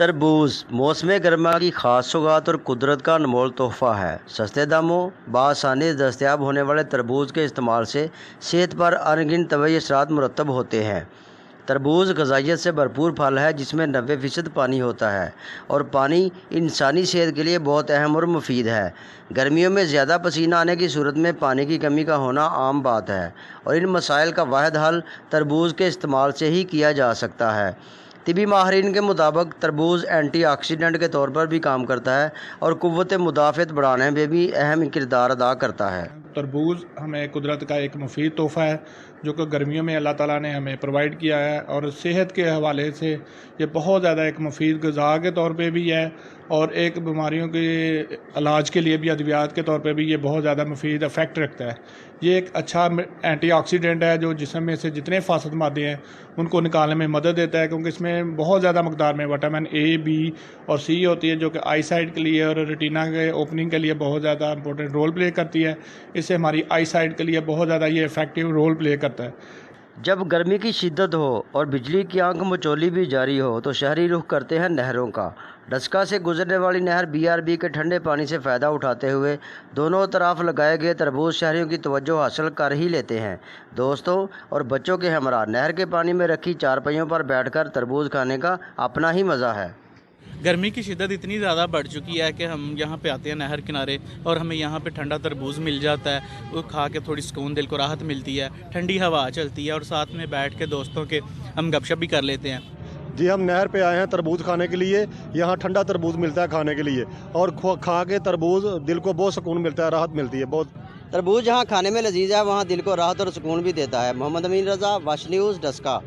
तरबूज मौसम गर्मा की खास सौगात और कुदरत का अनमोल तोहफा है। सस्ते दामों बआसानी दस्तयाब होने वाले तरबूज के इस्तेमाल से सेहत पर अनगिनत तबई असरात मुरतब होते हैं। तरबूज ग़िज़ाइयत से भरपूर फल है जिसमें 90% पानी होता है और पानी इंसानी सेहत के लिए बहुत अहम और मुफीद है। गर्मियों में ज़्यादा पसीना आने की सूरत में पानी की कमी का होना आम बात है और इन मसाइल का वाहिद हल तरबूज के इस्तेमाल से ही किया जा सकता है। तिबी माहरीन के मुताबिक तरबूज एंटीऑक्सीडेंट के तौर पर भी काम करता है और क़ुव्वत मुदाफ़त बढ़ाने में भी अहम किरदार अदा करता है। तरबूज हमें कुदरत का एक मुफीद तोहफ़ा है जो कि गर्मियों में अल्लाह ताला ने हमें प्रोवाइड किया है और सेहत के हवाले से ये बहुत ज़्यादा एक मुफीद ग़िज़ा के तौर पे भी है और एक बीमारियों के इलाज के लिए भी अद्वियात के तौर पे भी ये बहुत ज़्यादा मुफीद इफ़ेक्ट रखता है। ये एक अच्छा एंटीऑक्सीडेंट है जो जिस्म में से जितने फासद मादे हैं उनको निकालने में मदद देता है, क्योंकि इसमें बहुत ज़्यादा मकदार में विटामिन ए, बी और सी होती है जो कि आई साइट के लिए और रेटिना के ओपनिंग के लिए बहुत ज़्यादा इंपॉर्टेंट रोल प्ले करती है। इससे हमारी आई साइट के लिए बहुत ज़्यादा ये इफ़ेक्टिव रोल प्ले करता है। जब गर्मी की शिद्दत हो और बिजली की आंख मचोली भी जारी हो तो शहरी रुख करते हैं नहरों का। डस्का से गुजरने वाली नहर BRB के ठंडे पानी से फ़ायदा उठाते हुए दोनों तरफ लगाए गए तरबूज शहरियों की तवज्जो हासिल कर ही लेते हैं। दोस्तों और बच्चों के हमरा नहर के पानी में रखी चारपाइयों पर बैठकर तरबूज खाने का अपना ही मज़ा है। गर्मी की शिद्दत इतनी ज़्यादा बढ़ चुकी है कि हम यहाँ पे आते हैं नहर किनारे और हमें यहाँ पे ठंडा तरबूज मिल जाता है। वो खा के थोड़ी सुकून, दिल को राहत मिलती है, ठंडी हवा चलती है और साथ में बैठ के दोस्तों के हम गपशप भी कर लेते हैं। जी, हम नहर पे आए हैं तरबूज खाने के लिए। यहाँ ठंडा तरबूज मिलता है खाने के लिए और खा के तरबूज दिल को बहुत सुकून मिलता है, राहत मिलती है बहुत। तरबूज जहाँ खाने में लजीज है वहाँ दिल को राहत और सुकून भी देता है। मोहम्मद अमीन रज़ा, वश न्यूज़, डस्का।